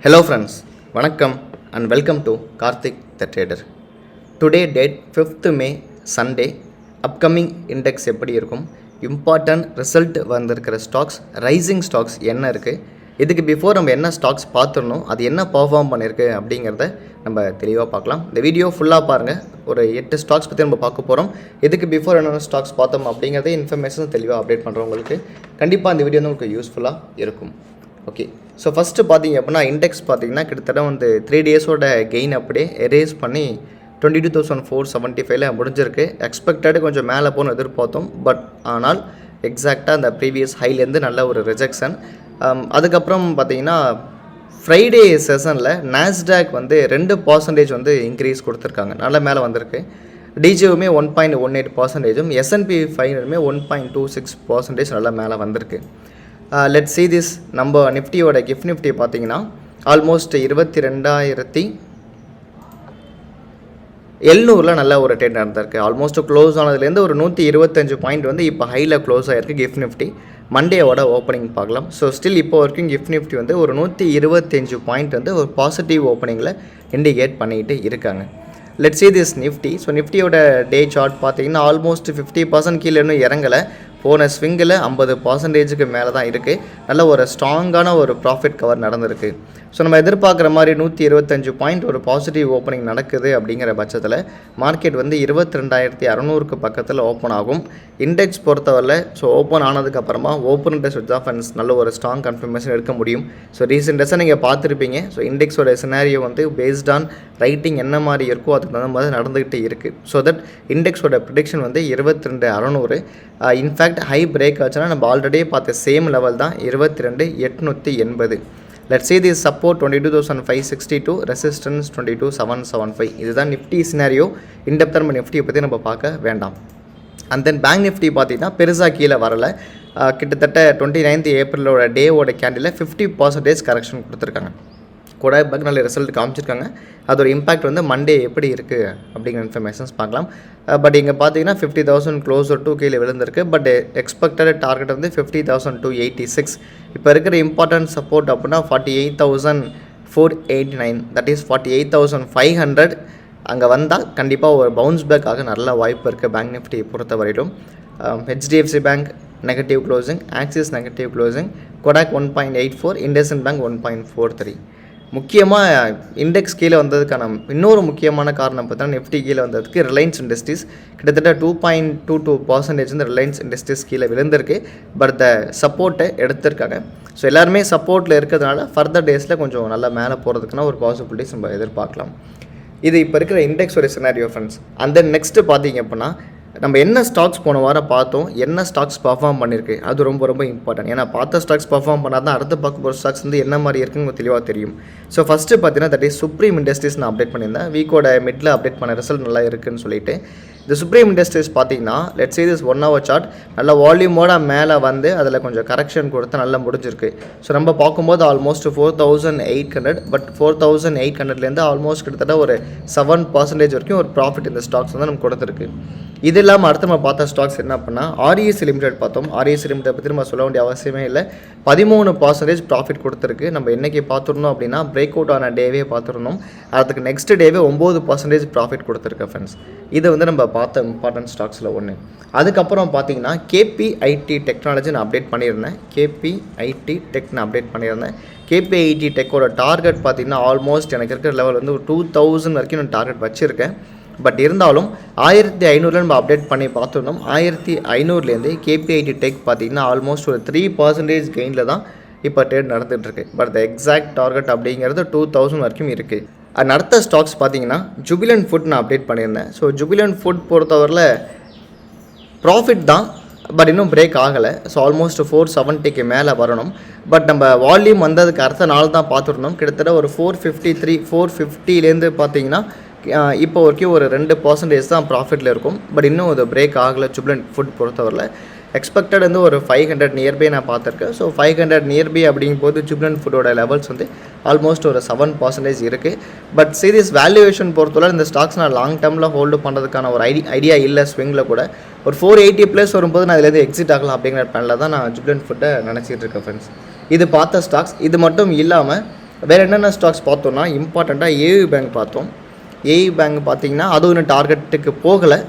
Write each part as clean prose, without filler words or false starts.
Hello friends, வணக்கம் and welcome to Karthik the Trader. Today date 5th May Sunday, upcoming index எப்படி இருக்கும், important result வந்திருக்கிற stocks, rising stocks என்ன இருக்குது, இதுக்கு பிஃபோர் நம்ம என்ன ஸ்டாக்ஸ் பார்த்துடணும், அது என்ன பர்ஃபார்ம் பண்ணியிருக்கு அப்படிங்கிறத நம்ம தெளிவாக பார்க்கலாம். இந்த வீடியோ ஃபுல்லாக பாருங்கள். ஒரு 8 ஸ்டாக்ஸ் பற்றி நம்ம பார்க்க போகிறோம். இதுக்கு பிஃபோர் என்னென்ன ஸ்டாக்ஸ் பார்த்தோம் அப்படிங்கிறத இன்ஃபர்மேஷன் தெளிவாக அப்டேட் பண்ணுறவங்களுக்கு கண்டிப்பாக இந்த வீடியோ வந்து உங்களுக்கு யூஸ்ஃபுல்லாக இருக்கும். ஓகே, ஸோ ஃபஸ்ட்டு பார்த்தீங்க அப்படின்னா இண்டெக்ஸ் பார்த்தீங்கன்னா கிட்டத்தட்ட வந்து 3 டேஸோட கெயின் அப்படியே எரேஸ் பண்ணி 22,475 முடிஞ்சிருக்கு. எக்ஸ்பெக்டடு கொஞ்சம் மேலே போகணும் எதிர்பார்த்தோம், பட் ஆனால் எக்ஸாக்டாக அந்த ப்ரீவியஸ் ஹைலேருந்து நல்ல ஒரு ரிஜெக்ஷன். அதுக்கப்புறம் பார்த்தீங்கன்னா ஃப்ரைடே செஷனில் நாஸ்டாக் வந்து 2% வந்து இன்க்ரீஸ் கொடுத்துருக்காங்க, நல்ல மேலே வந்திருக்கு. டிஜிவுமே 1.18%, S&P 500மே 1.26% நல்லா மேலே வந்திருக்கு. Let see this. நம்ம நிஃப்டியோட கிஃப்ட் நிஃப்டி பார்த்தீங்கன்னா ஆல்மோஸ்ட் 22,700 நல்ல ஒரு ட்ரேட் நடந்திருக்கு. ஆல்மோஸ்ட் க்ளோஸ் ஆனதுலேருந்து ஒரு 125 பாயிண்ட் வந்து இப்போ ஹையில் க்ளோஸ் ஆகிருக்கு கிஃப்ட் நிஃப்டி. மண்டேவோட ஓப்பனிங் பார்க்கலாம். ஸோ ஸ்டில் இப்போ வரைக்கும் கிஃப்ட் நிஃப்டி வந்து ஒரு 125 பாயிண்ட் வந்து ஒரு பாசிட்டிவ் ஓப்பனிங்கில் இண்டிகேட் பண்ணிகிட்டு இருக்காங்க. Let's see this Nifty. So நிஃப்டியோட டே சார்ட் பார்த்தீங்கன்னா ஆல்மோஸ்ட் 50% கீழே இன்னும் இறங்கலை. போன ஸ்விங்கில் 50%க்கு மேலே தான் இருக்குது. நல்ல ஒரு ஸ்ட்ராங்கான ஒரு ப்ராஃபிட் கவர் நடந்திருக்கு. ஸோ நம்ம எதிர்பார்க்குற மாதிரி 125 பாயிண்ட் ஒரு பாசிட்டிவ் ஓப்பனிங் நடக்குது. அப்படிங்கிற பட்சத்தில் மார்க்கெட் வந்து 22,600க்கு பக்கத்தில் ஓப்பன் ஆகும். இண்டெக்ஸ் பொறுத்தவரை ஸோ ஓப்பன் ஆனதுக்கப்புறமா ஓப்பன் இன்ட்ரெஸ்ட் ஆஃப் ஃபண்ட்ஸ் நல்ல ஒரு ஸ்ட்ராங் கன்ஃபர்மேஷன் எடுக்க முடியும். ஸோ ரீசெண்டாக நீங்கள் பார்த்துருப்பீங்க. ஸோ இண்டெக்ஸோட சினாரியோ வந்து பேஸ்ட் ஆன் ரைட்டிங் என்ன மாதிரி இருக்கோ அதுக்கு தகுந்த மாதிரி நடந்துக்கிட்டே இருக்குது. ஸோ தட் இண்டெக்ஸோட ப்ரிடிக்ஷன் வந்து 22,600. இன்ஃபேக்ட் ஹை பிரேக் ஆச்சுன்னா நம்ம ஆல்ரெடி பார்த்த சேம் லெவல் தான் 22,880. Let's see this support 22,562, resistance 22,775. இதுதான் நிஃப்டி சினாரியோ. இன்டெப்த்தாக நம்ம நிஃப்டியை பற்றி நம்ம பார்க்க வேண்டாம். அண்ட் தென் பேங்க் நிஃப்டி பார்த்திங்கன்னா பெருசாக கீழே வரலை. கிட்டத்தட்ட 29th ஏப்ரலோட டேவோட கேண்டில் 50% கரெக்ஷன் கொடுத்துருக்காங்க. கூட பேங்க் நல்ல ரிசல்ட் காமிச்சிருக்காங்க. அதோட இம்பாக்ட் வந்து மண்டே எப்படி இருக்குது அப்படிங்கிற இன்ஃபர்மேஷன்ஸ் பார்க்கலாம். பட் இங்கே பார்த்தீங்கன்னா 50,000 க்ளோஸர் டூ கீழே விழுந்திருக்கு. பட் எக்ஸ்பெக்டட் டார்கெட் வந்து 50,286. இப்போ இருக்கிற இம்பார்ட்டன்ட் சப்போர்ட் அப்படின்னா 48,489, தட் இஸ் 48,500. அங்கே வந்தால் கண்டிப்பாக ஒரு பவுன்ஸ் பேக் ஆக நல்ல வாய்ப்பு இருக்குது பேங்க் நிஃப்டி பொறுத்த வரையிலும். HDFC bank negative closing, axis negative closing, Kotak 1.84, IndusInd bank 1.43. முக்கியமாக இண்டெக்ஸ் கீழே வந்ததுக்கான இன்னொரு முக்கியமான காரணம் பார்த்தீங்கன்னா நிஃப்டி கீழே வந்ததுக்கு ரிலையன்ஸ் இண்டஸ்ட்ரீஸ் கிட்டத்தட்ட 2.22% வந்து ரிலையன்ஸ் இண்டஸ்ட்ரீஸ் கீழே விழுந்திருக்கு. பட் த சப்போர்ட்டை எடுத்திருக்காங்க. ஸோ எல்லாருமே சப்போர்ட்டில் இருக்கிறதுனால ஃபர்தர் டேஸில் கொஞ்சம் நல்லா மேலே போகிறதுக்குன்னா ஒரு பாசிபிலிட்டிஸ் நம்ம எதிர்பார்க்கலாம். இது இப்போ இருக்கிற இண்டெக்ஸோட சினாரியோ ஃப்ரெண்ட்ஸ். அண்ட் தென் நெக்ஸ்ட்டு பார்த்தீங்க அப்படின்னா நம்ம என்ன ஸ்டாக்ஸ் போன வாரம் பார்த்தோம், என்ன ஸ்டாக்ஸ் பர்ஃபார்ம் பண்ணியிருக்கு, அது ரொம்ப ரொம்ப இம்பார்ட்டன்ட். ஏன்னா பார்த்த ஸ்டாக்ஸ் பர்ஃபார்ம் பண்ணால் தான் அடுத்து பார்க்க போகிற ஸ்டாக்ஸ் வந்து என்ன மாதிரி இருக்குன்னு தெளிவாக தெரியும். ஸோ ஃபஸ்ட்டு பார்த்தீங்கன்னா தட் இஸ் சுப்ரீம் இண்டஸ்ட்ரீஸ் நான் அப்டேட் பண்ணியிருந்தேன். வீக்கோட மிடில் அப்டேட் பண்ண ரிசல்ட் நல்லா இருக்குன்னு சொல்லிட்டு இந்த சுப்ரீம் இண்டஸ்ட்ரீஸ் பார்த்தீங்கன்னா let's see this 1 hour chart நல்ல வால்யூமோட மேலே வந்து அதில் கொஞ்சம் கரெக்ஷன் கொடுத்து நல்லா முடிஞ்சிருக்கு. ஸோ நம்ம பார்க்கும்போது ஆல்மோஸ்ட் 4,800, பட் 4,800லேருந்து ஆல்மோஸ்ட் கிட்டத்தட்ட ஒரு 7% வரைக்கும் ஒரு ப்ராஃபிட் இந்த ஸ்டாக்ஸ் வந்து நமக்கு கொடுத்துருக்கு. இது இல்லாமல் அடுத்து நம்ம பார்த்த ஸ்டாக்ஸ் என்ன பண்ணால் REC லிமிடெட் பார்த்தோம். REC லிமிடெட் பற்றி நம்ம சொல்ல வேண்டிய அவசியமே இல்லை. 13% ப்ராஃபிட் கொடுத்துருக்கு. நம்ம என்றைக்கு பார்த்துருந்தோம் அப்படின்னா பிரேக் அவுட் ஆன டேவே பார்த்துருந்தோம். அதுக்கு நெக்ஸ்ட் டேவே 9% ப்ராஃபிட் கொடுத்துருக்கு ஃப்ரெண்ட்ஸ். இது வந்து நம்ம பார்த்த இம்பார்ட்டன்ட் ஸ்டாக்ஸில் ஒன்று. அதுக்கப்புறம் பார்த்தீங்கன்னா KPIT டெக்னாலஜி நான் அப்டேட் பண்ணியிருந்தேன். KPIT டெக் நான் அப்டேட் பண்ணியிருந்தேன். KPIT டெக்கோட டார்கெட் பார்த்தீங்கன்னா ஆல்மோஸ்ட் எனக்கு இருக்கிற லெவல் வந்து ஒரு 2,000 வரைக்கும் நான் டார்கெட் வச்சுருக்கேன். பட் இருந்தாலும் 1,500 நம்ம அப்டேட் பண்ணி பார்த்துருந்தோம். 1,500லேருந்து KPIT டெக் பார்த்திங்கன்னா ஆல்மோஸ்ட் ஒரு 3% கெயினில் தான் இப்போ ட்ரேட் நடந்துகிட்ருக்கு. பட் த எக்ஸாக்ட் டார்கெட் அப்படிங்கிறது 2,000 வரைக்கும் இருக்குது. அது அடுத்த ஸ்டாக்ஸ் பார்த்திங்கன்னா ஜுபிலண்ட் ஃபுட் நான் அப்டேட் பண்ணியிருந்தேன். ஸோ ஜுபிலண்ட் ஃபுட் பொறுத்தவரையில் ப்ராஃபிட் தான், பட் இன்னும் பிரேக் ஆகலை. ஸோ ஆல்மோஸ்ட் 470க்கு மேலே வரணும். பட் நம்ம வால்யூம் வந்ததுக்கு அடுத்த நாள் தான் பார்த்துருந்தோம். கிட்டத்தட்ட ஒரு 453, 450லேருந்து பார்த்தீங்கன்னா இப்போ வரைக்கும் ஒரு 2% தான் ப்ராஃபிட்டில் இருக்கும். பட் இன்னும் அது பிரேக் ஆகலை ஜுபிலண்ட் ஃபுட் பொறுத்தவரையில். எக்ஸ்பெக்டட் வந்து ஒரு 500 நியர்பை நான் பார்த்துருக்கேன். ஸோ 500 நியர்பை அப்படிங்கும்போது ஜுபிலண்ட் ஃபுட்டோட லெவல்ஸ் வந்து ஆல்மோஸ்ட் ஒரு 7% இருக்குது. பட் சீரியஸ் வேல்யூவேஷன் பொறுத்தவரை இந்த ஸ்டாக்ஸ் நான் லாங் டேர்மில் ஹோல்டு பண்ணுறதுக்கான ஒரு ஐடியா இல்லை. ஸ்விங்கில் கூட ஒரு 480+ வரும்போது நான் இதிலேருந்து எக்ஸிட் ஆகலாம் அப்படிங்கிற பிளானில் தான் நான் ஜுபிலண்ட் ஃபுட்டை நினச்சிட்டு இருக்கேன் ஃப்ரெண்ட்ஸ். இது பார்த்த ஸ்டாக்ஸ். இது மட்டும் இல்லாமல் வேறு என்னென்ன ஸ்டாக்ஸ் பார்த்தோன்னா இம்பார்ட்டண்ட்டாக ஏயு பேங்க் பார்த்தோம். ஏயு பேங்க் பார்த்திங்கன்னா அதுவும் இன்னும் டார்கெட்டுக்கு போகலை,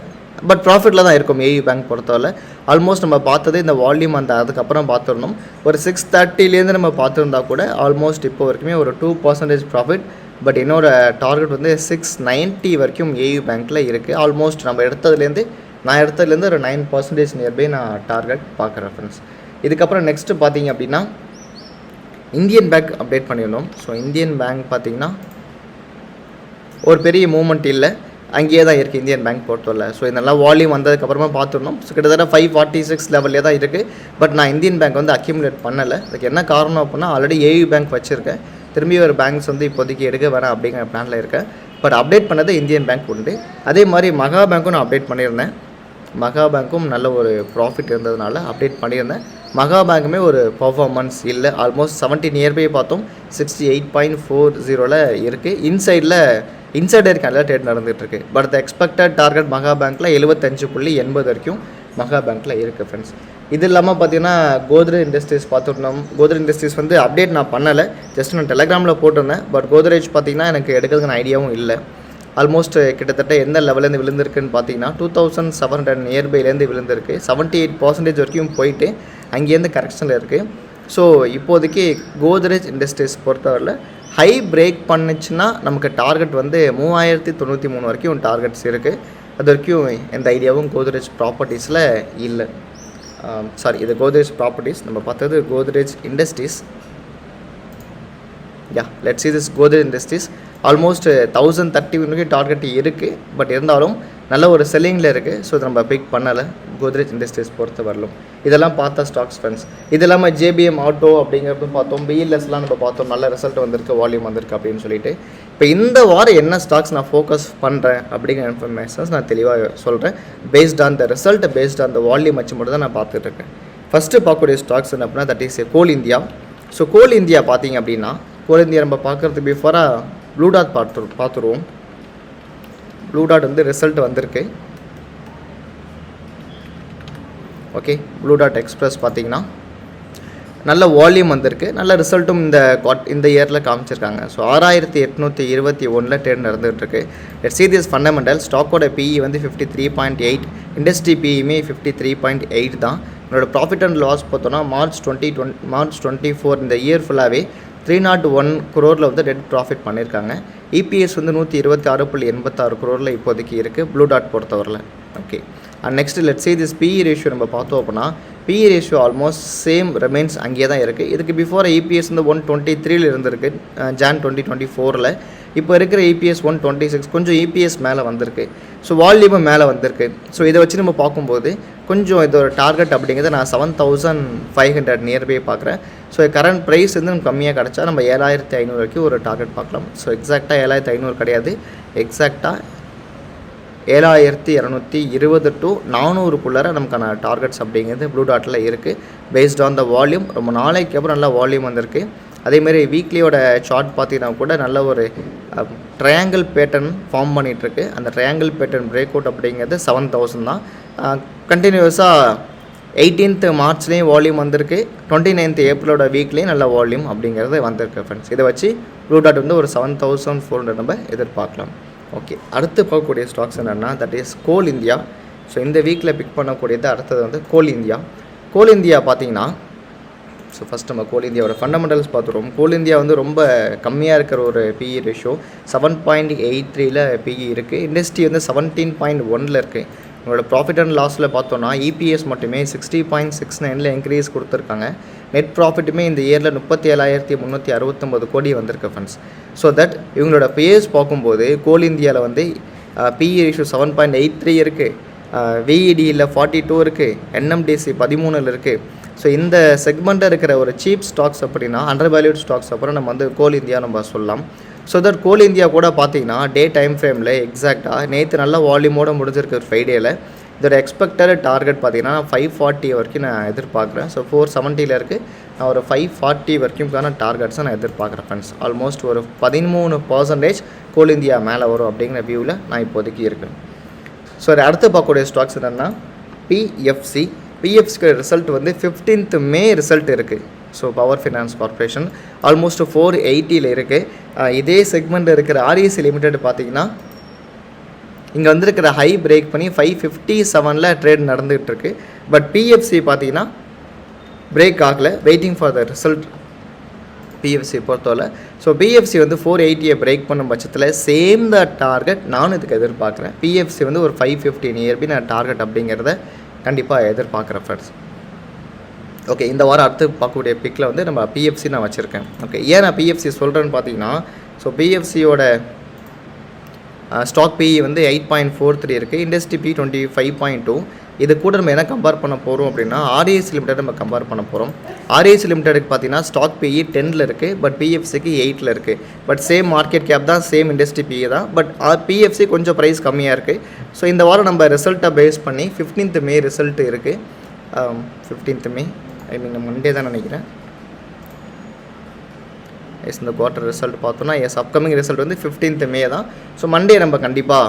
பட் ப்ராஃபிட்டில் தான் இருக்கும் ஏயு பேங்க் பொறுத்தவரை. ஆல்மோஸ்ட் நம்ம பார்த்தது இந்த வால்யூம் அதுக்கப்புறம் பார்த்துருந்தோம். ஒரு 630 நம்ம பார்த்துருந்தா கூட ஆல்மோஸ்ட் இப்போ வரைக்குமே ஒரு 2% ப்ராஃபிட். பட் என்னோட டார்கெட் வந்து 690 வரைக்கும் ஏயு பேங்க்கில் இருக்குது. ஆல்மோஸ்ட் நான் எடுத்ததுலேருந்து ஒரு 9% நியர்பை நான் டார்கெட் பார்க்குறேன் ஃப்ரெண்ட்ஸ். இதுக்கப்புறம் நெக்ஸ்ட்டு பார்த்தீங்க அப்படின்னா இந்தியன் பேங்க் அப்டேட் பண்ணியிருந்தோம். ஸோ இந்தியன் பேங்க் பார்த்திங்கன்னா ஒரு பெரிய மூவ்மெண்ட் இல்லை, அங்கேயே தான் இருக்குது இந்தியன் பேங்க் பொறுத்தவரை. ஸோ இதெல்லாம் வால்யூம் வந்ததுக்கப்புறமா பார்த்துருந்தோம். ஸோ கிட்டத்தட்ட 546 லெவல்லே தான் இருக்குது. பட் நான் இந்தியன் பேங்க் வந்து அக்யூமுலேட் பண்ணலை. அதுக்கு என்ன காரணம் அப்படின்னா ஆல்ரெடி ஏயு பேங்க் வச்சுருக்கேன், திரும்பி ஒரு பேங்க்ஸ் வந்து இப்போதைக்கு எடுக்க வேணாம் அப்படிங்கிற பிளானில் இருக்கேன். பட் அப்டேட் பண்ணது இந்தியன் பேங்க் உண்டு. அதே மாதிரி மகா பேங்க்கும் நான் அப்டேட் பண்ணியிருந்தேன். மகா பேங்க்கும் நல்ல ஒரு ப்ராஃபிட் இருந்ததுனால அப்டேட் பண்ணியிருந்தேன். மகா பேங்க்குமே ஒரு பர்ஃபார்மன்ஸ் இல்லை, ஆல்மோஸ்ட் 70 நியர்பை பார்த்தோம், 68.40 இருக்குது. இன்சைடர் கேண்டில் ட்ரேட் நடந்துகிட்ருக்கு. பட் எக்ஸ்பெக்டட் டார்கெட் மகா பேங்க்கில் 75.80 வரைக்கும் மகா பேங்க்கில் இருக்குது ஃப்ரெண்ட்ஸ். இது இல்லாமல் பார்த்தீங்கன்னா கோத்ரேஜ் இண்டஸ்ட்ரீஸ் பார்த்துருந்தோம். கோத்ரேஜ் இண்டஸ்ட்ரீஸ் வந்து அப்டேட் நான் பண்ணலை, ஜஸ்ட் நான் டெலகிராமில் போட்டிருந்தேன். பட் கோத்ரேஜ் பார்த்திங்கன்னா எனக்கு எடுக்கிறதுக்கு ஐடியாவும் இல்லை. ஆல்மோஸ்ட் கிட்டத்தட்ட எந்த லெவலேருந்து விழுந்திருக்குன்னு பார்த்தீங்கன்னா 2700 நியர்பைலேருந்து விழுந்திருக்கு. 78% வரைக்கும் போயிட்டு அங்கேருந்து கரெக்ஷனில் இருக்குது. ஸோ இப்போதைக்கு கோத்ரேஜ் இண்டஸ்ட்ரீஸ் பொறுத்தவரையில் ஹை பிரேக் பண்ணிச்சுன்னா நமக்கு டார்கெட் வந்து 3093 வரைக்கும் டார்கெட்ஸ் இருக்குது. அது வரைக்கும் எந்த ஐடியாவும் கோத்ரேஜ் ப்ராப்பர்ட்டிஸில் இல்லை. இது கோத்ரேஜ் ப்ராப்பர்ட்டிஸ், நம்ம பார்த்தது Godrej industries. Let's see this Godrej industries almost 1030 வரைக்கும் டார்கெட் இருக்குது. பட் இருந்தாலும் நல்ல ஒரு செல்லிங்கில் இருக்குது. ஸோ இதை நம்ம பிக் பண்ணலை கோத்ரேஜ் இண்டஸ்ட்ரீஸ் பொறுத்த வரலும். இதெல்லாம் பார்த்தா ஸ்டாக்ஸ் ஃப்ரெண்ட்ஸ். இது இல்லாமல் ஜேபிஎம் ஆட்டோ அப்படிங்கிறதும் பார்த்தோம். பிஎல்எஸ்லாம் நம்ம பார்த்தோம், நல்ல ரிசல்ட் வந்திருக்கு, வால்யூம் வந்திருக்கு அப்படின்னு சொல்லிட்டு. இப்போ இந்த வாரம் என்ன ஸ்டாக்ஸ் நான் ஃபோக்கஸ் பண்ணுறேன் அப்படிங்கிற இன்ஃபர்மேஷன்ஸ் நான் தெளிவாக சொல்கிறேன். Based on the result, based on the volume வச்சு மட்டும் தான் நான் பார்த்துட்டு இருக்கேன். ஃபஸ்ட்டு பார்க்கக்கூடிய ஸ்டாக்ஸ் என்ன அப்படின்னா that is Coal India. So Coal India பார்த்தீங்க அப்படின்னா கோல் இந்தியா நம்ம பார்க்குறதுக்கு பிஃபோராக ப்ளூ டாட் பார்த்துருவோம். ப்ளூ டாட் வந்து ரிசல்ட் வந்திருக்கு. ஓகே, ப்ளூ டாட் எக்ஸ்பிரஸ் பார்த்தீங்கன்னா நல்ல வால்யூம் வந்திருக்கு, நல்ல ரிசல்ட்டும் இந்த இயரில் காமிச்சிருக்காங்க. ஸோ 6821 ட்ரேட் நடந்துகிட்ருக்கு. Let's see this fundamental. ஸ்டாக்கோட பிஇ வந்து 53.8, இண்டஸ்ட்ரி பிஇமே 53.8 தான். என்னோடய ப்ராஃபிட் அண்ட் லாஸ் பார்த்தோன்னா மார்ச் 24 இந்த இயர் ஃபுல்லாகவே 301 crore வந்து டெட் ப்ராஃபிட் பண்ணியிருக்காங்க. இபிஎஸ் வந்து 126.86 crore இப்போதைக்கு இருக்குது ப்ளூ டாட் பொறுத்தவரையில். Okay, and next let's see this BE ratio நம்ம பார்த்தோம் அப்படின்னா BE ratio almost same remains அங்கேயே தான் இருக்குது. இதுக்கு பிஃபோர் இபிஎஸ் வந்து 123 இருந்திருக்கு ஜான் 2024. இப்போ இருக்கிற இபிஎஸ் 126, கொஞ்சம் இபிஎஸ் மேலே வந்திருக்கு. ஸோ வால்யூமும் மேலே வந்திருக்கு. ஸோ இதை வச்சு நம்ம பார்க்கும்போது கொஞ்சம் இதோட டார்கெட் அப்படிங்கிறது நான் 7500 நியர்பை பார்க்குறேன். ஸோ கரண்ட் ப்ரைஸ் வந்து நம்ம கம்மியாக கிடச்சா நம்ம 7500 வரைக்கும் ஒரு டார்கெட் பார்க்கலாம். ஸோ எக்ஸாக்டாக 7500 கிடையாது, எக்ஸாக்டாக 7220 to 400 நமக்கான டார்கெட்ஸ் அப்படிங்கிறது ப்ளூ டாட்டில் இருக்குது. பேஸ்ட் ஆன் த வால்யூம், ரொம்ப நாளைக்கு அப்புறம் நல்லா வால்யூம் வந்திருக்கு. அதேமாதிரி வீக்லியோட சார்ட் பார்த்தீங்கன்னா கூட நல்ல ஒரு ட்ரையாங்கிள் பேட்டர்ன் ஃபார்ம் பண்ணிகிட்ருக்கு. அந்த ட்ரையாங்கிள் பேட்டர்ன் பிரேக் அவுட் அப்படிங்கிறது 7000 தான். கண்டினியூஸாக 18th மார்ச்லேயும் வால்யூம் வந்திருக்கு, 29th ஏப்ரலோட வீக்லேயும் நல்ல வால்யூம் அப்படிங்கிறது வந்திருக்கு ஃப்ரெண்ட்ஸ். இதை வச்சு ப்ளூ டாட் வந்து ஒரு 7400 நம்ம எதிர்பார்க்கலாம். ஓகே, அடுத்து பார்க்கக்கூடிய ஸ்டாக்ஸ் என்னென்னா that is Coal India. So இந்த வீக்கில் பிக் பண்ணக்கூடியது அடுத்தது வந்து கோல் இந்தியா. கோல் இந்தியா பார்த்தீங்கன்னா ஸோ ஃபஸ்ட் நம்ம கோல் இந்தியாவோட ஃபண்டமெண்டல்ஸ் பார்த்துருவோம். கோல் இந்தியா வந்து ரொம்ப கம்மியாக இருக்கிற ஒரு பிஇ ரேஷியோ 7.83 பிஇ இருக்குது. இண்டஸ்ட்ரி வந்து 17.1 இருக்குது. உங்களோட ப்ராஃபிட் அண்ட் லாஸில் பார்த்தோன்னா இபிஎஸ் மட்டுமே 60.69 இன்க்ரீஸ் கொடுத்துருக்காங்க. நெட் ப்ராஃபிட்டுமே இந்த இயரில் 37,369 கோடி வந்திருக்கு ஃப்ரெண்ட்ஸ். ஸோ தட் இவங்களோட பேஸ் பார்க்கும்போது கோல் இந்தியாவில் வந்து பிஇ ரேஷியோ 7.83 இருக்குது, விஇடியில் 42 இருக்குது, என்எம்டிசி 13 இருக்குது. ஸோ இந்த செக்மெண்ட்டில் இருக்கிற ஒரு சீப் ஸ்டாக்ஸ் அப்படின்னா அண்டர் வேல்யூட் ஸ்டாக்ஸ் அப்புறம் நம்ம வந்து கோல் இந்தியா நம்ம சொல்லலாம். ஸோ தட் கோல் இந்தியா கூட பார்த்தீங்கன்னா டே டைம் ஃப்ரேமில் எக்ஸாக்டாக நேற்று நல்ல வால்யூமோடு முடிஞ்சிருக்கு ஃப்ரைடேயில். இதோட எக்ஸ்பெக்டட் டார்கெட் பார்த்தீங்கன்னா 540 வரைக்கும் நான் எதிர்பார்க்குறேன். ஸோ 470 இருக்குது, நான் ஒரு 540 வரைக்கும்கான டார்கெட்ஸை நான் எதிர்பார்க்குறேன் ஃப்ரெண்ட்ஸ். ஆல்மோஸ்ட் ஒரு 13% கோல் இந்தியா மேலே வரும் அப்படிங்கிற வியூவில் நான் இப்போதைக்கு இருக்கேன். ஸோ அடுத்து பார்க்கக்கூடிய ஸ்டாக்ஸ் என்னென்னா பிஎஃப்சி. பிஎஃப்சிக்கு ரிசல்ட் வந்து 15th May ரிசல்ட் இருக்குது. So power finance corporation almost 480 இருக்குது. இதே செக்மெண்ட் இருக்கிற ஆர்இசி லிமிடெட் பார்த்தீங்கன்னா இங்கே வந்திருக்கிற ஹை பிரேக் பண்ணி 557 ட்ரேட் நடந்துகிட்டு இருக்கு. பட் பிஎஃப்சி பார்த்தீங்கன்னா பிரேக் ஆகலை, waiting for the result PFC பொறுத்தவரை. ஸோ பிஎஃப்சி வந்து 480 பிரேக் பண்ணும் பட்சத்தில் சேம் த டார்கெட் நானும் இதுக்கு எதிர்பார்க்குறேன். பிஎஃப்சி வந்து ஒரு 550 நியர்பி நான் டார்கெட் அப்படிங்கிறத கண்டிப்பாக எதிர்பார்க்குறேன் ஃப்ரெண்ட்ஸ். ஓகே, இந்த வாரம் அடுத்து பார்க்கக்கூடிய பிக்கில் வந்து நம்ம பிஎஃப்சி நான் வச்சுருக்கேன். ஓகே, ஏன் நான் பிஎஃப்சி சொல்கிறேன்னு பார்த்தீங்கன்னா, ஸோ பிஎஃப்சியோட ஸ்டாக் பிஇ வந்து 8.43 இருக்குது, இண்டஸ்ட்ரி பி 25.2. இது கூட நம்ம என்ன கம்பேர் பண்ண போகிறோம் அப்படின்னா ஆர்இசி லிமிடெட் நம்ம கம்பேர் பண்ண போகிறோம். ஆர்இசி லிமிடெடுக்கு பார்த்தீங்கன்னா ஸ்டாக் பிஇ 10 இருக்குது, பட் பிஎஃப்சிக்கு 8 இருக்குது. பட் சேம் மார்க்கெட் கேப் தான், சேம் இண்டஸ்ட்ரி பிஇ தான், பட் பிஎஃப்சி கொஞ்சம் ப்ரைஸ் கம்மியாக இருக்குது. ஸோ இந்த வாரம் நம்ம ரிசல்ட்டை பேஸ் பண்ணி 15th மே ரிசல்ட் இருக்குது. 15th மே மண்டே தான் நினைக்கிறேன். இந்த குவார்ட்டர் ரிசல்ட் பார்த்தோன்னா அப்கமிங் ரிசல்ட் வந்து 15th மே தான். ஸோ மண்டே நம்ம கண்டிப்பாக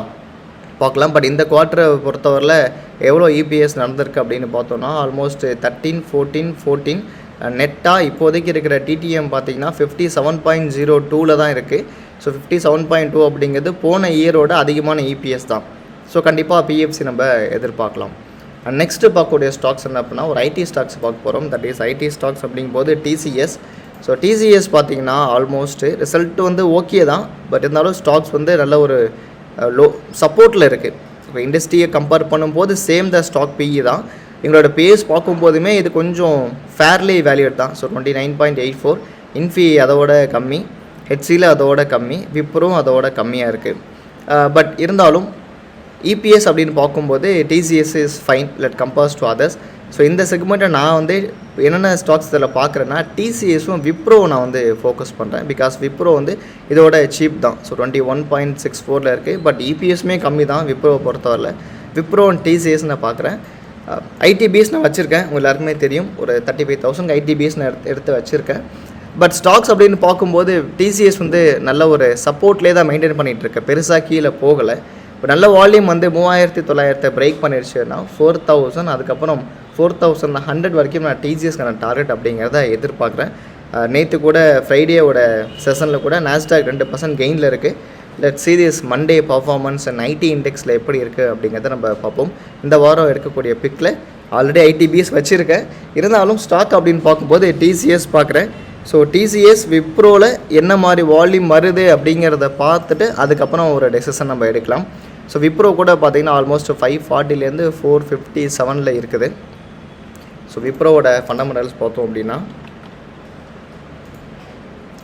பார்க்கலாம். பட் இந்த குவார்ட்டரை பொறுத்தவரையில் எவ்வளோ இபிஎஸ் நடந்திருக்கு அப்படின்னு பார்த்தோன்னா ஆல்மோஸ்ட் 13, 14 நெட்டாக இப்போதைக்கு இருக்கிற டிடிஎம் பார்த்திங்கன்னா 57.02 தான் இருக்குது. ஸோ 57.2 அப்படிங்கிறது போன இயரோட அதிகமான இபிஎஸ் தான். ஸோ கண்டிப்பாக பிஎஃப்சி நம்ம எதிர்பார்க்கலாம். நெக்ஸ்ட்டு பார்க்கக்கூடிய ஸ்டாக்ஸ் என்ன அப்படின்னா ஒரு ஐடி ஸ்டாக்ஸ் பார்க்க போகிறோம். தட் இஸ் ஐடி ஸ்டாக்ஸ் அப்படிங்கும்போது டிசிஎஸ். ஸோ டிசிஎஸ் பார்த்தீங்கன்னா ஆல்மோஸ்ட் ரிசல்ட் வந்து ஓகே தான், பட் இருந்தாலும் ஸ்டாக்ஸ் வந்து நல்ல ஒரு லோ சப்போர்ட்டில் இருக்குது. இப்போ இண்டஸ்ட்ரியை கம்பேர் பண்ணும்போது சேம் த ஸ்டாக் பிஇ தான். எங்களோட பேஸ் பார்க்கும்போதுமே இது கொஞ்சம் ஃபேர்லி வேல்யூட் தான். ஸோ 29.84, இன்ஃபி அதோட கம்மி, ஹெச்சியில் அதோட கம்மி, விப்ரோவும் அதோட கம்மியாக இருக்குது. பட் இருந்தாலும் இபிஎஸ் அப்படின்னு பார்க்கும்போது TCS is fine let compares to others. So இந்த செக்மெண்ட்டை நான் வந்து என்னென்ன ஸ்டாக்ஸ் இதில் பார்க்குறேன்னா டிசிஎஸும் விப்ரோ நான் வந்து ஃபோக்கஸ் பண்ணுறேன். பிகாஸ் விப்ரோ வந்து இதோட சீப் தான். ஸோ 21.64 இருக்குது, பட் இபிஎஸ்மே கம்மி தான் விப்ரோவை பொறுத்தவரையில். விப்ரோ அண்ட் டிசிஎஸ் நான் பார்க்குறேன். ஐடிபிஎஸ் நான் வச்சுருக்கேன், உங்கள் எல்லாருக்குமே தெரியும். ஒரு 35,000 ஐடிபிஎஸ் நான் எடுத்து வச்சுருக்கேன். பட் ஸ்டாக்ஸ் அப்படின்னு பார்க்கும்போது டிசிஎஸ் வந்து நல்ல ஒரு சப்போர்ட்லேயே தான் மெயின்டைன் பண்ணிகிட்ருக்கேன், பெருசாக கீழே போகலை. இப்போ நல்ல வால்யூம் வந்து 3900 பிரேக் பண்ணிடுச்சுன்னா 4000, அதுக்கப்புறம் 4100 வரைக்கும் நான் டிசிஎஸ்க்கான டார்கெட் அப்படிங்கிறத எதிர்பார்க்குறேன். நேற்று கூட ஃப்ரைடேவோட செஷனில் கூட நாஸ்டாக் 2% கெயினில் இருக்குது. Let serious Monday performance and IT இண்டெக்ஸில் எப்படி இருக்குது அப்படிங்கிறத நம்ம பார்ப்போம். இந்த வாரம் எடுக்கக்கூடிய பிக்கில் ஆல்ரெடி ஐடிபிஎஸ் வச்சுருக்கேன், இருந்தாலும் ஸ்டாக் அப்படின்னு பார்க்கும்போது டிசிஎஸ் பார்க்குறேன். ஸோ டிசிஎஸ் விப்ரோவில் என்ன மாதிரி வால்யூம் வருது அப்படிங்கிறத பார்த்துட்டு அதுக்கப்புறம் ஒரு டெசிஷன் நம்ம எடுக்கலாம். ஸோ விப்ரோ கூட பார்த்திங்கன்னா ஆல்மோஸ்ட் 540 457 இருக்குது. ஸோ விப்ரோவோட ஃபண்டமெண்டல்ஸ் பார்த்தோம் அப்படின்னா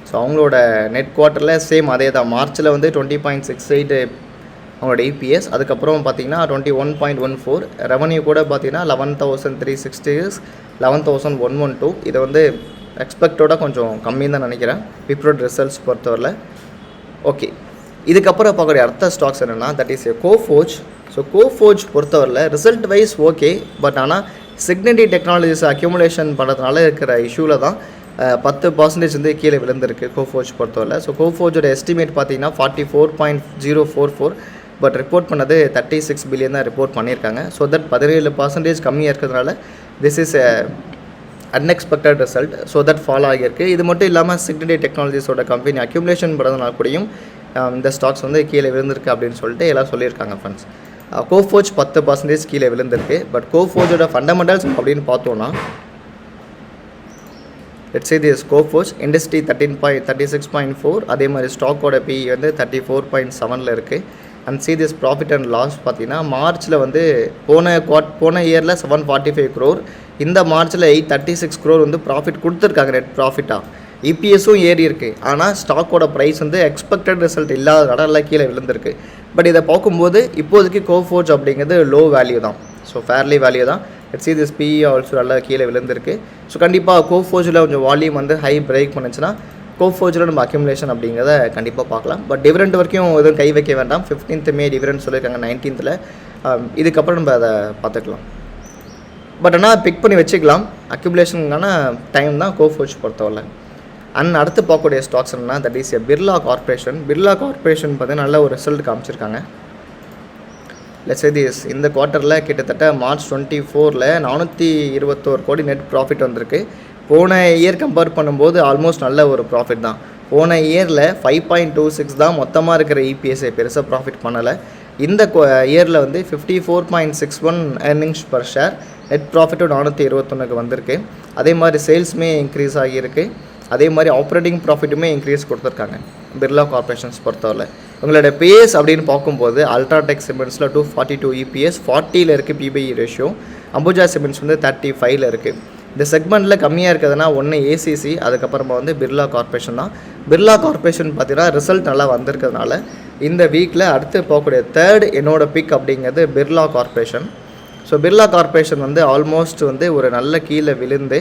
ஸோ அவங்களோட நெட் குவார்ட்டரில் சேம் அதே தான். மார்ச்சில் வந்து 20.68 அவங்களோட இபிஎஸ், அதுக்கப்புறம் பார்த்திங்கன்னா 21.14. ரெவன்யூ கூட பார்த்திங்கன்னா 11,360, 11,112. இதை வந்து எக்ஸ்பெக்டோட கொஞ்சம் கம்மின்னு தான் நினைக்கிறேன் விப்ரோட ரிசல்ட்ஸ் பொறுத்தவரையில். ஓகே, இதுக்கப்புறம் பார்க்கக்கூடிய அடுத்த ஸ்டாக்ஸ் என்னென்னா that is Coforge. So Coforge பொறுத்தவரையில் ரிசல்ட் வைஸ் ஓகே, பட் ஆனால் சிக்னட்டி டெக்னாலஜிஸ் அக்யூமுலேஷன் பண்ணுறதுனால இருக்கிற இஷ்யூவில் தான் 10% வந்து கீழே விழுந்திருக்கு கோஃபோர்ஜ் பொறுத்தவரை. ஸோ கோஃபோர்ஜோட எஸ்டிமேட் பார்த்தீங்கன்னா 44.044, பட் ரிப்போர்ட் பண்ணது 36 பில்லியன் தான் ரிப்போர்ட் பண்ணியிருக்காங்க. ஸோ தட் 17% கம்மியாக இருக்கிறதுனால this is unexpected result. So that follow ஆகியிருக்கு. இது மட்டும் இல்லாமல் சிக்னட்டி டெக்னாலஜிஸோட கம்பெனி அக்யூமுலேஷன் பண்ணுறதுனால கூடயும் இந்த ஸ்டாக்ஸ் வந்து கீழே விழுந்திருக்கு அப்படின்னு சொல்லிட்டு எல்லாம் சொல்லியிருக்காங்க ஃப்ரெண்ட்ஸ். கோஃபோர்ஜ் 10% கீழே விழுந்திருக்கு. பட் கோஃபோர்ஜோட ஃபண்டமெண்டல்ஸ் அப்படின்னு பார்த்தோன்னா let's say this Coforge industry 36.4, அதே மாதிரி ஸ்டாக்கோட பிஇ வந்து 34.7 இருக்குது. And see this profit and loss பார்த்தீங்கன்னா மார்ச்சில் வந்து போன இயரில் 745 crore, இந்த மார்ச்சில் 836 crore வந்து ப்ராஃபிட் கொடுத்துருக்காங்க நெட் ப்ராஃபிட்டாக. இபிஎஸும் ஏறி இருக்குது, ஆனால் ஸ்டாக்கோட ப்ரைஸ் வந்து எக்ஸ்பெக்டட் ரிசல்ட் இல்லாத கடலில் கீழே விழுந்திருக்கு. பட் இதை பார்க்கும்போது இப்போதைக்கு கோஃபோர்ஜ் அப்படிங்கிறது லோ வேல்யூ தான். ஸோ ஃபேர்லி வேல்யூ தான். Let's see this PE also நல்லா கீழே விழுந்திருக்கு. ஸோ கண்டிப்பாக கோஃபோர்ஜில் கொஞ்சம் வால்யூம் வந்து ஹை பிரேக் பண்ணுச்சுன்னா கோஃபோர்ஜில் நம்ம அக்யூமுலேஷன் அப்படிங்கிறத கண்டிப்பாக பார்க்கலாம். பட் டிவிடெண்ட் வரைக்கும் எதுவும் கை வைக்க வேண்டாம். 15th மே டிவிடெண்ட் சொல்லியிருக்காங்க 19th. இதுக்கப்புறம் நம்ம அதை பார்த்துக்கலாம். பட் ஆனால் பிக் பண்ணி வச்சுக்கலாம், அக்யூமுலேஷனுக்கான டைம் தான் கோஃபோர்ஜ் பொறுத்தவரை. அண்ட் அடுத்து பார்க்கக்கூடிய ஸ்டாக்ஸ் என்னன்னா that is Birla corporation. Birla corporation பார்த்தீங்கன்னா நல்ல ஒரு ரிசல்ட் காமிச்சிருக்காங்க. லெட்ஸ் சே திஸ் இந்த குவார்ட்டரில் கிட்டத்தட்ட மார்ச் 24 421 கோடி நெட் ப்ராஃபிட் வந்திருக்கு. போன இயர் கம்பேர் பண்ணும்போது ஆல்மோஸ்ட் நல்ல ஒரு ப்ராஃபிட் தான். போன இயரில் 5.26 தான் மொத்தமாக இருக்கிற இபிஎஸ்ஐ பெருசாக ப்ராஃபிட் பண்ணலை. இந்த இயரில் வந்து 54.61 earnings per ஷேர், நெட் ப்ராஃபிட்டும் 421க்கு வந்திருக்கு. அதே மாதிரி சேல்ஸுமே இன்க்ரீஸ் ஆகியிருக்கு. அதே மாதிரி ஆப்ரேட்டிங் ப்ராஃபிட்டுமே இன்க்ரீஸ் கொடுத்துருக்காங்க பிர்லா கார்பரேஷன்ஸ் பொறுத்தவரை. உங்களோட பேஸ் அப்படின்னு பார்க்கும்போது அல்ட்ராடெக் சிமெண்ட்ஸில் 242 இபிஎஸ், 40ல் இருக்குது பிபிஇ ரேஷியோ. அம்புஜா சிமெண்ட்ஸ் வந்து 35ல் இருக்குது. இந்த செக்மெண்ட்டில் கம்மியாக இருக்கிறதுனா ஒன்று ஏசிசி, அதுக்கப்புறமா வந்து பிர்லா கார்பரேஷன் தான். பிர்லா கார்பரேஷன் பார்த்தீங்கன்னா ரிசல்ட் நல்லா வந்திருக்கிறதுனால இந்த வீக்கில் அடுத்து போகக்கூடிய தேர்ட் என்னோட பிக் அப்படிங்கிறது Birla corporation. So Birla corporation வந்து ஆல்மோஸ்ட் வந்து ஒரு நல்ல கீழே விழுந்து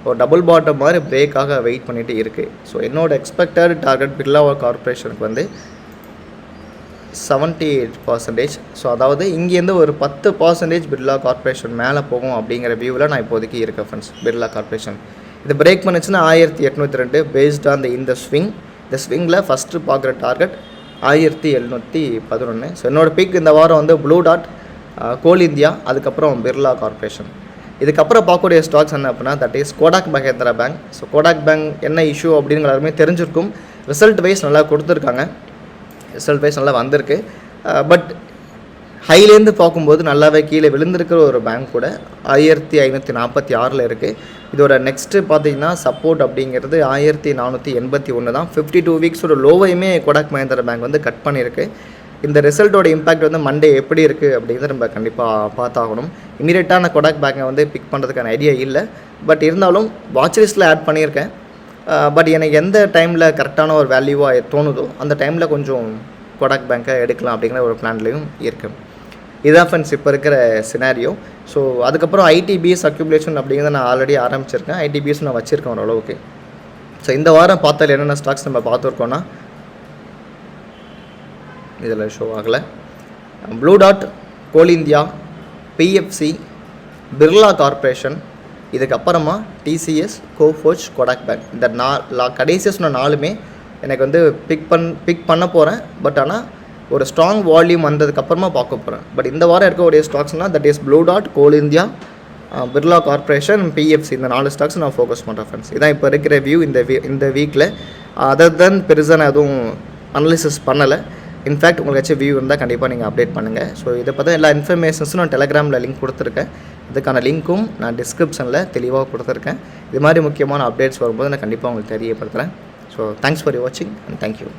ஒரு டபுள் பாட்டம் மாதிரி பிரேக்காக வெயிட் பண்ணிகிட்டு இருக்குது. ஸோ என்னோட எக்ஸ்பெக்டட் டார்கெட் பிர்லா கார்பரேஷனுக்கு வந்து 78%. ஸோ அதாவது இங்கேருந்து ஒரு 10% பிர்லா கார்பரேஷன் மேலே போகும் அப்படிங்கிற வியூவில் நான் இப்போதைக்கு இருக்கேன் ஃப்ரெண்ட்ஸ். பிர்லா கார்பரேஷன் இது பிரேக் பண்ணிச்சுன்னா 1802 பேஸ்ட் ஆன் இந்த ஸ்விங். இந்த ஸ்விங்கில் ஃபஸ்ட்டு பார்க்குற டார்கெட் 1711. ஸோ என்னோடய பிக் இந்த வாரம் வந்து ப்ளூ டாட், கோல் இந்தியா, அதுக்கப்புறம் பிர்லா கார்பரேஷன். இதுக்கப்புறம் பார்க்கக்கூடிய ஸ்டாக்ஸ் என்ன அப்படின்னா that is Kotak Mahindra bank. So Kotak bank என்ன இஷ்யூ அப்படின்னு எல்லாருமே தெரிஞ்சிருக்கும். ரிசல்ட் வைஸ் நல்லா கொடுத்துருக்காங்க, ரிசல்ட் வைஸ் நல்லா வந்திருக்கு. பட் ஹைலேருந்து பார்க்கும்போது நல்லாவே கீழே விழுந்திருக்கிற ஒரு பேங்க் கூட 1546 இருக்குது. இதோட நெக்ஸ்ட்டு பார்த்தீங்கன்னா சப்போர்ட் அப்படிங்கிறது 1481 தான். 52 வீக்ஸோட லோவையுமே கோடாக் மஹேந்திரா பேங்க் வந்து கட் பண்ணியிருக்கு. இந்த ரிசல்ட்டோட இம்பாக்ட் வந்து மண்டே எப்படி இருக்குது அப்படிங்கிறத நம்ம கண்டிப்பாக பார்த்தாகணும். இமீடியட்டாக நான் கோடாக் பேங்கை வந்து பிக் பண்ணுறதுக்கான ஐடியா இல்லை. பட் இருந்தாலும் வாட்ச் லிஸ்ட்டில் ஆட் பண்ணியிருக்கேன். பட் எனக்கு எந்த டைமில் கரெக்டான ஒரு வேல்யூவாக தோணுதோ அந்த டைமில் கொஞ்சம் கோடாக் பேங்கை எடுக்கலாம் அப்படிங்கிற ஒரு பிளான்லேயும் இருக்குது. இதுதான் ஃப்ரெண்ட்ஸ் இப்போ இருக்கிற சினாரியோ. ஸோ அதுக்கப்புறம் ஐடிபிஎஸ் அக்யூமுலேஷன் அப்படிங்கிறத நான் ஆல்ரெடி ஆரம்பிச்சிருக்கேன். ஐடிபிஎஸ் நான் வச்சுருக்கேன் ஓரளவுக்கு. ஸோ இந்த வாரம் பார்த்தால் என்னென்ன ஸ்டாக்ஸ் நம்ம பார்த்துருக்கோன்னா இதில் ஷோ ஆகலை. ப்ளூ டாட், Coal India, PFC, Birla corporation, இதுக்கப்புறமா டிசிஎஸ், கோஃபோர்ஜ், கோடாக் பேங்க். இந்த கடைசியாக சொன்ன 4மே எனக்கு வந்து பிக் பண்ண போகிறேன். பட் ஆனால் ஒரு ஸ்ட்ராங் வால்யூம் வந்ததுக்கப்புறமா பார்க்க போகிறேன். பட் இந்த வாரம் இருக்கக்கூடிய ஸ்டாக்ஸ்னால் தட் இஸ் ப்ளூ டாட், Coal India, Birla Corporation, PFC, இந்த 4 ஸ்டாக்ஸ் நான் ஃபோக்கஸ் பண்ணுறேன் ஃப்ரெண்ட்ஸ். இதான் இப்போ இருக்கிற வியூ இந்த வீக்கில். அதர் தென் பெருசாக நான் எதுவும் அனலிசிஸ் பண்ணலை. இன்ஃபேக்ட் உங்களுக்கு ஏதாச்சும் வியூ இருந்தால் கண்டிப்பாக நீங்கள் அப்டேட் பண்ணுங்கள். ஸோ இதை பற்றி எல்லா இன்ஃபர்மேஷன்ஸும் நான் டெலிகிராமில் லிங்க் கொடுத்துருக்கேன். இதுக்கான லிங்க்கும் நான் டிஸ்கிரிப்ஷனில் தெளிவாக கொடுத்துருக்கேன். இது மாதிரி முக்கியமான அப்டேட்ஸ் வரும்போது நான் கண்டிப்பாக உங்களுக்கு தெரியப்படுத்துகிறேன். ஸோ தேங்க்ஸ் ஃபார் வாட்சிங் அண்ட் தேங்க்யூ.